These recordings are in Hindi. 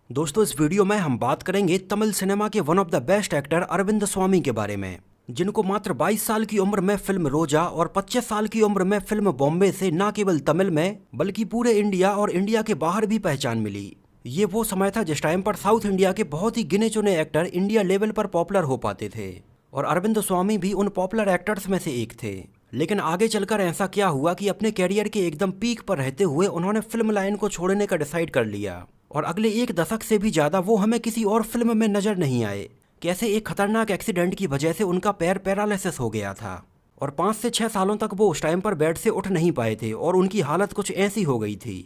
दोस्तों, इस वीडियो में हम बात करेंगे तमिल सिनेमा के one of the best actor Arvind Swami के बारे में, जिनको मात्र 22 साल की उम्र में फिल्म रोजा और 25 साल की उम्र में फिल्म बॉम्बे से न केवल तमिल में बल्कि पूरे इंडिया और इंडिया के बाहर भी पहचान मिली। ये वो समय था जिस टाइम पर साउथ इंडिया के बहुत ही गिने चुने एक्टर इंडिया लेवल पर पॉपुलर हो पाते थे और अरविंद स्वामी भी उन पॉपुलर एक्टर्स में से एक थे। लेकिन आगे चलकर ऐसा क्या हुआ कि अपने कैरियर के एकदम पीक पर रहते हुए उन्होंने फिल्म लाइन को छोड़ने का डिसाइड कर लिया और अगले एक दशक से भी ज्यादा वो हमें किसी और फिल्म में नजर नहीं आए। कैसे एक खतरनाक एक्सीडेंट की वजह से उनका पैर पैरालिसिस हो गया था और 5 से 6 सालों तक वो उस टाइम पर बेड से उठ नहीं पाए थे और उनकी हालत कुछ ऐसी हो गई थी।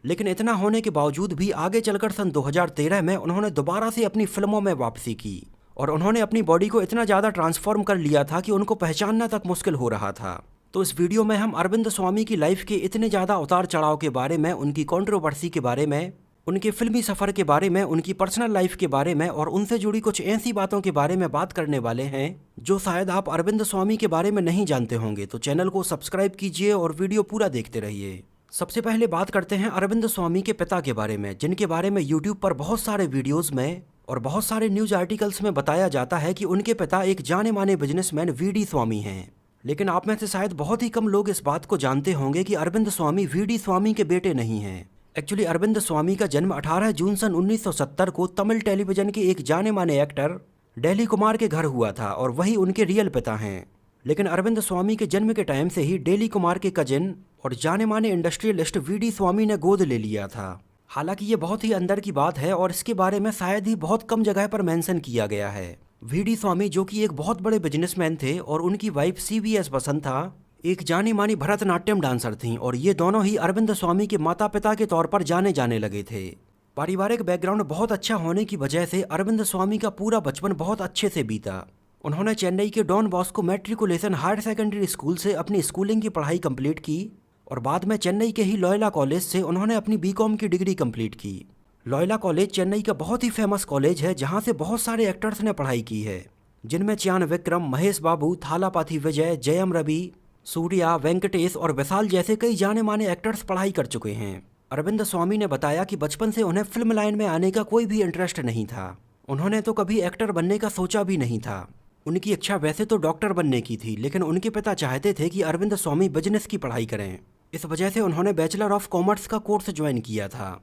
लेकिन इतना होने के बावजूद भी आगे चलकर सन 2013 में उन्होंने दोबारा से अपनी फिल्मों में वापसी की और उन्होंने अपनी बॉडी को इतना ज़्यादा ट्रांसफॉर्म कर लिया था कि उनको पहचानना तक मुश्किल हो रहा था। तो इस वीडियो में हम अरविंद स्वामी की लाइफ के इतने ज़्यादा उतार चढ़ाव के बारे में, उनकी कंट्रोवर्सी के बारे में, उनके फिल्मी सफ़र के बारे में, उनकी पर्सनल लाइफ के बारे में और उनसे जुड़ी कुछ ऐसी बातों के बारे में बात करने वाले हैं जो शायद आप अरविंद स्वामी के बारे में नहीं जानते होंगे। तो चैनल को सब्सक्राइब कीजिए और वीडियो पूरा देखते रहिए। सबसे पहले बात करते हैं अरविंद स्वामी के पिता के बारे में, जिनके बारे में यूट्यूब पर बहुत सारे वीडियोज़ में और बहुत सारे न्यूज़ आर्टिकल्स में बताया जाता है कि उनके पिता एक जाने माने बिजनेसमैन वीडी स्वामी हैं। लेकिन आप में से शायद बहुत ही कम लोग इस बात को जानते होंगे कि अरविंद स्वामी वीडी स्वामी के बेटे नहीं हैं। एक्चुअली अरविंद स्वामी का जन्म 18 जून सन 1970 को तमिल टेलीविजन के एक जाने माने एक्टर डेली कुमार के घर हुआ था और वही उनके रियल पिता हैं। लेकिन अरविंद स्वामी के जन्म के टाइम से ही डेली कुमार के कजिन और जाने माने इंडस्ट्रियलिस्ट वीडी स्वामी ने गोद ले लिया था। हालांकि ये बहुत ही अंदर की बात है और इसके बारे में शायद ही बहुत कम जगह पर मेंशन किया गया है। वीडी स्वामी जो कि एक बहुत बड़े बिजनेसमैन थे और उनकी वाइफ सीवीएस बसंत एक जानी मानी भरतनाट्यम डांसर थीं और ये दोनों ही अरविंद स्वामी के माता पिता के तौर पर जाने जाने लगे थे। पारिवारिक बैकग्राउंड बहुत अच्छा होने की वजह से अरविंद स्वामी का पूरा बचपन बहुत अच्छे से बीता। उन्होंने चेन्नई के Don Bosco matriculation higher secondary school से अपनी स्कूलिंग की पढ़ाई कंप्लीट की और बाद में चेन्नई के ही लॉयला कॉलेज से उन्होंने अपनी बीकॉम की डिग्री कंप्लीट की। लॉयला कॉलेज चेन्नई का बहुत ही फेमस कॉलेज है जहां से बहुत सारे एक्टर्स ने पढ़ाई की है, जिनमें चियान विक्रम, महेश बाबू, थालापाथी विजय, जयम रवि, सूर्या, वेंकटेश और विशाल जैसे कई जाने माने एक्टर्स पढ़ाई कर चुके हैं। अरविंद स्वामी ने बताया कि बचपन से उन्हें फिल्म लाइन में आने का कोई भी इंटरेस्ट नहीं था। उन्होंने तो कभी एक्टर बनने का सोचा भी नहीं था। उनकी इच्छा वैसे तो डॉक्टर बनने की थी, लेकिन उनके पिता चाहते थे कि अरविंद स्वामी बिजनेस की पढ़ाई करें। इस वजह से उन्होंने बैचलर ऑफ कॉमर्स का कोर्स ज्वाइन किया था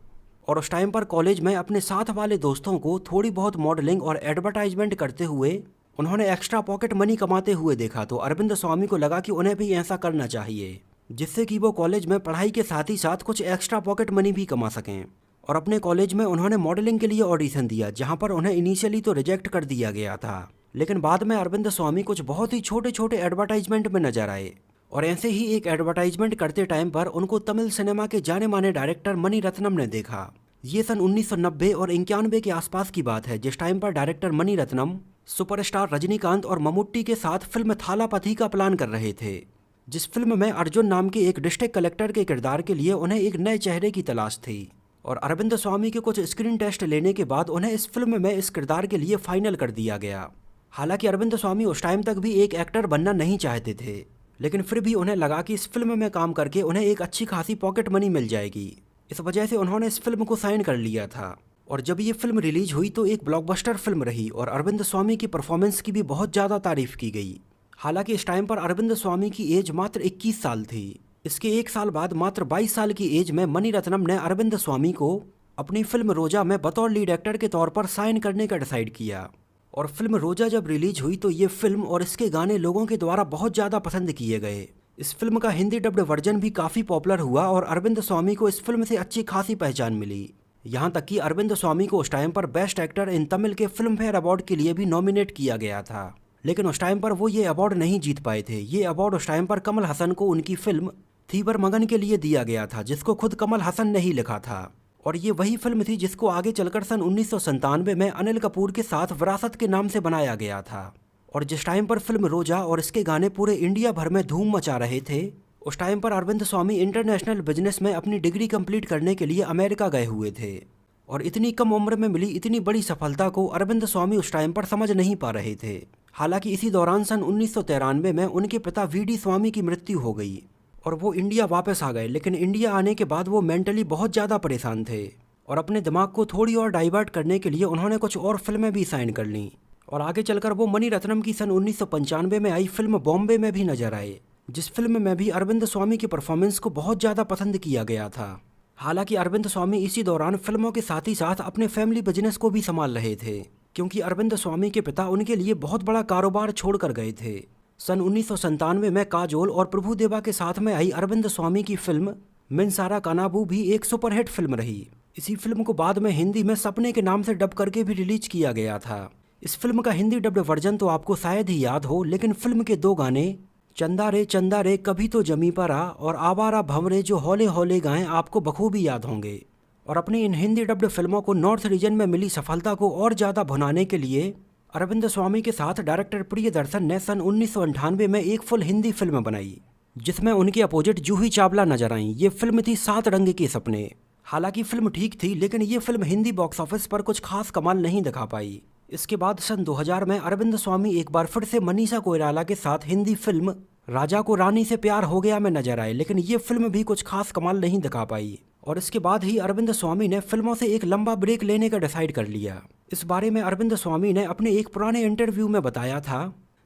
और उस टाइम पर कॉलेज में अपने साथ वाले दोस्तों को थोड़ी बहुत मॉडलिंग और एडवर्टाइजमेंट करते हुए उन्होंने एक्स्ट्रा पॉकेट मनी कमाते हुए देखा। तो अरविंद स्वामी को लगा कि उन्हें भी ऐसा करना चाहिए जिससे कि वो कॉलेज में पढ़ाई के साथ ही साथ कुछ एक्स्ट्रा पॉकेट मनी भी कमा सकें। और अपने कॉलेज में उन्होंने मॉडलिंग के लिए ऑडिशन दिया, जहाँ पर उन्हें इनिशियली तो रिजेक्ट कर दिया गया था, लेकिन बाद में अरविंद स्वामी कुछ बहुत ही छोटे छोटे एडवर्टाइजमेंट में नजर आए और ऐसे ही एक एडवर्टाइजमेंट करते टाइम पर उनको तमिल सिनेमा के जाने माने डायरेक्टर मणि रत्नम ने देखा। ये सन 1990 और 91 के आसपास की बात है, जिस टाइम पर डायरेक्टर मणि रत्नम सुपरस्टार रजनीकांत और मम्मूट्टी के साथ फिल्म थालापथी का प्लान कर रहे थे, जिस फिल्म में अर्जुन नाम के एक डिस्ट्रिक्ट कलेक्टर के किरदार के लिए उन्हें एक नए चेहरे की तलाश थी। और अरविंद स्वामी के कुछ स्क्रीन टेस्ट लेने के बाद उन्हें इस फिल्म में इस किरदार के लिए फाइनल कर दिया गया। हालांकि अरविंद स्वामी उस टाइम तक भी एक एक्टर बनना नहीं चाहते थे, लेकिन फिर भी उन्हें लगा कि इस फिल्म में काम करके उन्हें एक अच्छी खासी पॉकेट मनी मिल जाएगी। इस वजह से उन्होंने इस फिल्म को साइन कर लिया था और जब ये फिल्म रिलीज हुई तो एक ब्लॉकबस्टर फिल्म रही और अरविंद स्वामी की परफॉर्मेंस की भी बहुत ज़्यादा तारीफ की गई। हालांकि इस टाइम पर अरविंद स्वामी की एज मात्र 21 साल थी। इसके एक साल बाद मात्र 22 साल की एज में मणि रत्नम ने अरविंद स्वामी को अपनी फिल्म रोजा में बतौर लीड एक्टर के तौर पर साइन करने का डिसाइड किया। और फिल्म रोजा जब रिलीज हुई तो ये फिल्म और इसके गाने लोगों के द्वारा बहुत ज़्यादा पसंद किए गए। इस फिल्म का हिंदी डब्ड वर्जन भी काफ़ी पॉपुलर हुआ और अरविंद स्वामी को इस फिल्म से अच्छी खासी पहचान मिली। यहाँ तक कि अरविंद स्वामी को उस टाइम पर बेस्ट एक्टर इन तमिल के फिल्म फेयर अवार्ड के लिए भी नॉमिनेट किया गया था, लेकिन उस टाइम पर वो ये अवार्ड नहीं जीत पाए थे। ये अवार्ड उस टाइम पर कमल हसन को उनकी फिल्म थीवर मगन के लिए दिया गया था, जिसको खुद कमल हसन ने ही लिखा था। और ये वही फिल्म थी जिसको आगे चलकर सन 1997 में अनिल कपूर के साथ विरासत के नाम से बनाया गया था। और जिस टाइम पर फिल्म रोजा और इसके गाने पूरे इंडिया भर में धूम मचा रहे थे, उस टाइम पर अरविंद स्वामी इंटरनेशनल बिजनेस में अपनी डिग्री कंप्लीट करने के लिए अमेरिका गए हुए थे और इतनी कम उम्र में मिली इतनी बड़ी सफलता को अरविंद स्वामी उस टाइम पर समझ नहीं पा रहे थे। हालांकि इसी दौरान सन 1993 में उनके पिता वीडी स्वामी की मृत्यु हो गई और वो इंडिया वापस आ गए, लेकिन इंडिया आने के बाद वो मेंटली बहुत ज़्यादा परेशान थे और अपने दिमाग को थोड़ी और डाइवर्ट करने के लिए उन्होंने कुछ और फिल्में भी साइन कर लीं और आगे चलकर वो मणि रत्नम की सन 1995 में आई फिल्म बॉम्बे में भी नजर आए, जिस फिल्म में भी अरविंद स्वामी की परफॉर्मेंस को बहुत ज़्यादा पसंद किया गया था। हालांकि अरविंद स्वामी इसी दौरान फिल्मों के साथ ही साथ अपने फैमिली बिजनेस को भी संभाल रहे थे, क्योंकि अरविंद स्वामी के पिता उनके लिए बहुत बड़ा कारोबार छोड़ कर गए थे। सन 1997 में काजोल और प्रभुदेवा के साथ में आई अरविंद स्वामी की फिल्म मिंसारा कानाबू भी एक सुपरहिट फिल्म रही। इसी फिल्म को बाद में हिंदी में सपने के नाम से डब करके भी रिलीज किया गया था। इस फिल्म का हिंदी डब्ड वर्जन तो आपको शायद ही याद हो, लेकिन फिल्म के 2 गाने चंदा रे कभी तो जमी पर आ और आवारा भंवरे जो हौले हौले गाएं आपको बखूबी याद होंगे। और अपनी इन हिंदी डब्ड फिल्मों को नॉर्थ रीजन में मिली सफलता को और ज़्यादा भुनाने के लिए अरविंद स्वामी के साथ डायरेक्टर प्रियदर्शन ने सन 1998 में एक फुल हिंदी फिल्म बनाई, जिसमें उनके अपोजिट जूही चावला नजर आईं। ये फिल्म थी 7 रंग के सपने। हालांकि फिल्म ठीक थी, लेकिन ये फिल्म हिंदी बॉक्स ऑफिस पर कुछ खास कमाल नहीं दिखा पाई। इसके बाद सन 2000 में अरविंद स्वामी एक बार फिर से मनीषा कोइराला के साथ हिंदी फिल्म राजा को रानी से प्यार हो गया में नजर आए, लेकिन ये फिल्म भी कुछ खास कमाल नहीं दिखा पाई। और इसके बाद ही अरविंद स्वामी ने फिल्मों से एक लंबा ब्रेक लेने का डिसाइड कर लिया। इस बारे में अरविंद स्वामी ने अपने एक पुराने इंटरव्यू में बताया था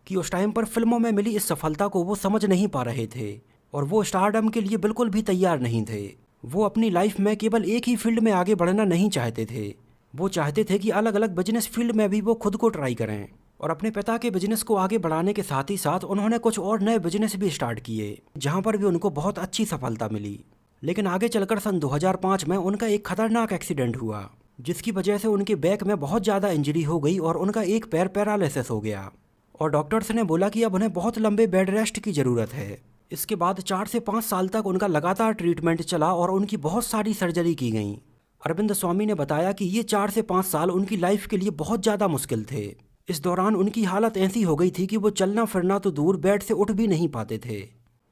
कि उस टाइम पर फिल्मों में मिली इस सफलता को वो समझ नहीं पा रहे थे और वो स्टारडम के लिए बिल्कुल भी तैयार नहीं थे। वो अपनी लाइफ में केवल एक ही फील्ड में आगे बढ़ना नहीं चाहते थे, वो चाहते थे कि अलग अलग बिजनेस फील्ड में भी वो खुद को ट्राई करें। और अपने पिता के बिजनेस को आगे बढ़ाने के साथ ही साथ उन्होंने कुछ और नए बिजनेस भी स्टार्ट किए, जहां पर भी उनको बहुत अच्छी सफलता मिली। लेकिन आगे चलकर सन 2005 में उनका एक खतरनाक एक्सीडेंट हुआ, जिसकी वजह से उनके बैक में बहुत ज़्यादा इंजरी हो गई और उनका एक पैर पैरालिसिस हो गया। और डॉक्टर्स ने बोला कि अब उन्हें बहुत लंबे बेड रेस्ट की ज़रूरत है। इसके बाद 4 से 5 साल तक उनका लगातार ट्रीटमेंट चला और उनकी बहुत सारी सर्जरी की गई। अरविंद स्वामी ने बताया कि ये 4 से 5 साल उनकी लाइफ के लिए बहुत ज़्यादा मुश्किल थे। इस दौरान उनकी हालत ऐसी हो गई थी कि वो चलना फिरना तो दूर, बेड से उठ भी नहीं पाते थे।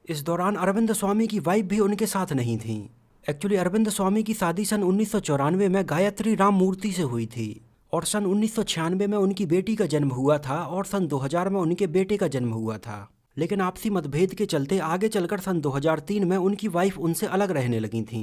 इस दौरान अरविंद स्वामी की वाइफ भी उनके साथ नहीं थी। एक्चुअली अरविंद स्वामी की शादी सन 1994 में गायत्री राम मूर्ति से हुई थी और सन 1996 में उनकी बेटी का जन्म हुआ था और सन 2000 में उनके बेटे का जन्म हुआ था। लेकिन आपसी मतभेद के चलते आगे चलकर सन 2003 में उनकी वाइफ उनसे अलग रहने लगी थी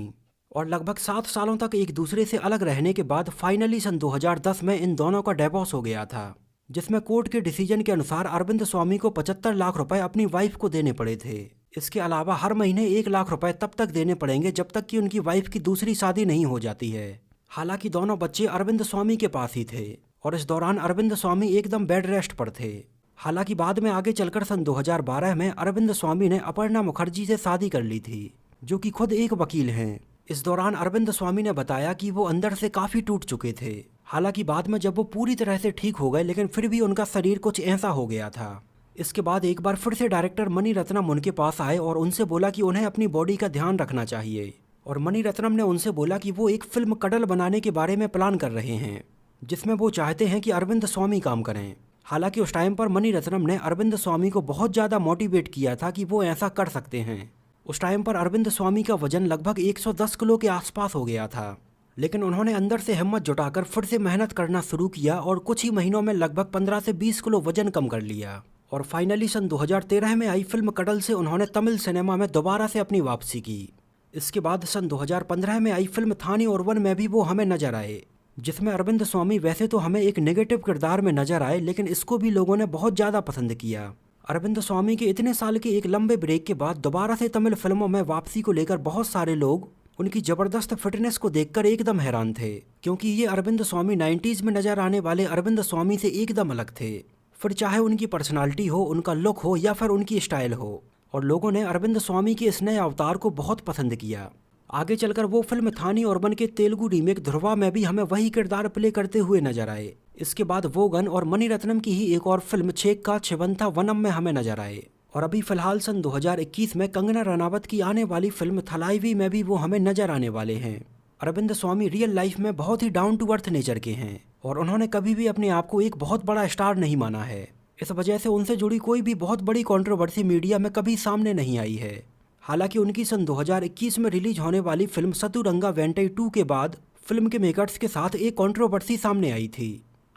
और लगभग 7 सालों तक एक दूसरे से अलग रहने के बाद फाइनली सन 2010 में इन दोनों का डिवोर्स हो गया था, जिसमें कोर्ट के डिसीजन के अनुसार अरविंद स्वामी को 75 लाख रुपए अपनी वाइफ को देने पड़े थे। इसके अलावा हर महीने 1 लाख रुपए तब तक देने पड़ेंगे जब तक कि उनकी वाइफ की दूसरी शादी नहीं हो जाती है। हालांकि दोनों बच्चे अरविंद स्वामी के पास ही थे और इस दौरान अरविंद स्वामी एकदम बेड रेस्ट पर थे। हालांकि बाद में आगे चलकर सन 2012 में अरविंद स्वामी ने अपर्णा मुखर्जी से शादी कर ली थी, जो कि खुद एक वकील हैं। इस दौरान अरविंद स्वामी ने बताया कि वो अंदर से काफ़ी टूट चुके थे। हालांकि बाद में जब वो पूरी तरह से ठीक हो गए, लेकिन फिर भी उनका शरीर कुछ ऐसा हो गया था। इसके बाद एक बार फिर से डायरेक्टर मणि रत्नम उनके पास आए और उनसे बोला कि उन्हें अपनी बॉडी का ध्यान रखना चाहिए। और मणि रत्नम ने उनसे बोला कि वो एक फिल्म कडल बनाने के बारे में प्लान कर रहे हैं, जिसमें वो चाहते हैं कि अरविंद स्वामी काम करें। हालांकि उस टाइम पर मणि रत्नम ने अरविंद स्वामी को बहुत ज़्यादा मोटिवेट किया था कि वो ऐसा कर सकते हैं। उस टाइम पर अरविंद स्वामी का वजन लगभग 110 किलो के आसपास हो गया था, लेकिन उन्होंने अंदर से हिम्मत जुटाकर फिर से मेहनत करना शुरू किया और कुछ ही महीनों में लगभग 15 से 20 किलो वजन कम कर लिया। और फाइनली सन 2013 में आई फिल्म कडल से उन्होंने तमिल सिनेमा में दोबारा से अपनी वापसी की। इसके बाद सन 2015 में आई फिल्म थानी और वन में भी वो हमें नजर आए, जिसमें अरविंद स्वामी वैसे तो हमें एक नेगेटिव किरदार में नजर आए, लेकिन इसको भी लोगों ने बहुत ज़्यादा पसंद किया। अरविंद स्वामी के इतने साल के एक लंबे ब्रेक के बाद दोबारा से तमिल फिल्मों में वापसी को लेकर बहुत सारे लोग उनकी ज़बरदस्त फिटनेस को देखकर एकदम हैरान थे, क्योंकि ये अरविंद स्वामी 90s में नजर आने वाले अरविंद स्वामी से एकदम अलग थे। फिर चाहे उनकी पर्सनालिटी हो, उनका लुक हो या फिर उनकी स्टाइल हो, और लोगों ने अरविंद स्वामी के इस नए अवतार को बहुत पसंद किया। आगे चलकर वो फिल्म थानी और वन के तेलुगु रीमेक ध्रुवा में भी हमें वही किरदार प्ले करते हुए नजर आए। इसके बाद वो गन और मणि रत्नम की ही एक और फिल्म छेक्का छिवंथा वनम में हमें नजर आए। और अभी फिलहाल सन 2021 में कंगना रनावत की आने वाली फिल्म थलाईवी में भी वो हमें नजर आने वाले हैं। अरविंद स्वामी रियल लाइफ में बहुत ही डाउन टू अर्थ नेचर के हैं और उन्होंने कभी भी अपने आप को एक बहुत बड़ा स्टार नहीं माना है। इस वजह से उनसे जुड़ी कोई भी बहुत बड़ी कंट्रोवर्सी मीडिया में कभी सामने नहीं आई है। हालांकि उनकी सन 2021 में रिलीज होने वाली फिल्म सतुरंगा वेंटई 2 के बाद फिल्म के मेकर्स के साथ एक कंट्रोवर्सी सामने आई थी।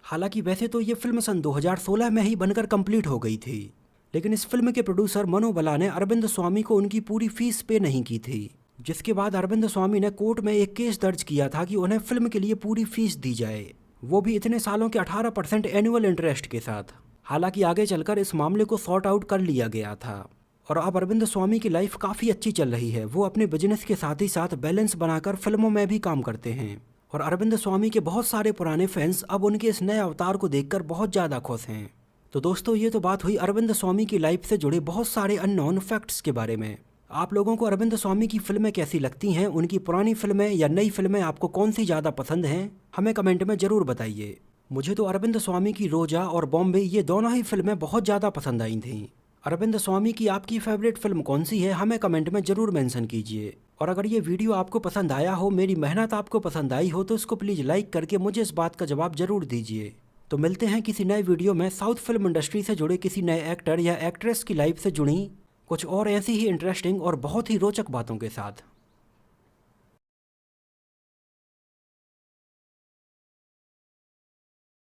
हालांकि वैसे तो ये फिल्म सन 2016 में ही बनकर कंप्लीट हो गई थी, लेकिन इस फिल्म के प्रोड्यूसर मनो बला ने अरविंद स्वामी को उनकी पूरी फीस पे नहीं की थी, जिसके बाद अरविंद स्वामी ने कोर्ट में एक केस दर्ज किया था कि उन्हें फिल्म के लिए पूरी फीस दी जाए, वो भी इतने सालों के 18% एनुअल इंटरेस्ट के साथ। हालांकि आगे चलकर इस मामले को सॉर्ट आउट कर लिया गया था और अब अरविंद स्वामी की लाइफ काफ़ी अच्छी चल रही है। वो अपने बिजनेस के साथ ही साथ बैलेंस बनाकर फिल्मों में भी काम करते हैं और अरविंद स्वामी के बहुत सारे पुराने फैंस अब उनके इस नए अवतार को देखकर बहुत ज़्यादा खुश हैं। तो दोस्तों, ये तो बात हुई अरविंद स्वामी की लाइफ से जुड़े बहुत सारे अननोन फैक्ट्स के बारे में। आप लोगों को अरविंद स्वामी की फिल्में कैसी लगती हैं? उनकी पुरानी फिल्में या नई फिल्में आपको कौन सी ज़्यादा पसंद हैं? हमें कमेंट में ज़रूर बताइए। मुझे तो अरविंद स्वामी की रोजा और बॉम्बे ये दोनों ही फिल्में बहुत ज़्यादा पसंद आई थीं। अरविंद स्वामी की आपकी फेवरेट फिल्म कौन सी है? हमें कमेंट में ज़रूर मेंशन कीजिए। और अगर ये वीडियो आपको पसंद आया हो, मेरी मेहनत आपको पसंद आई हो, तो इसको प्लीज़ लाइक करके मुझे इस बात का जवाब ज़रूर दीजिए। तो मिलते हैं किसी नए वीडियो में साउथ फिल्म इंडस्ट्री से जुड़े किसी नए एक्टर या एक्ट्रेस की लाइफ से जुड़ी कुछ और ऐसी ही इंटरेस्टिंग और बहुत ही रोचक बातों के साथ।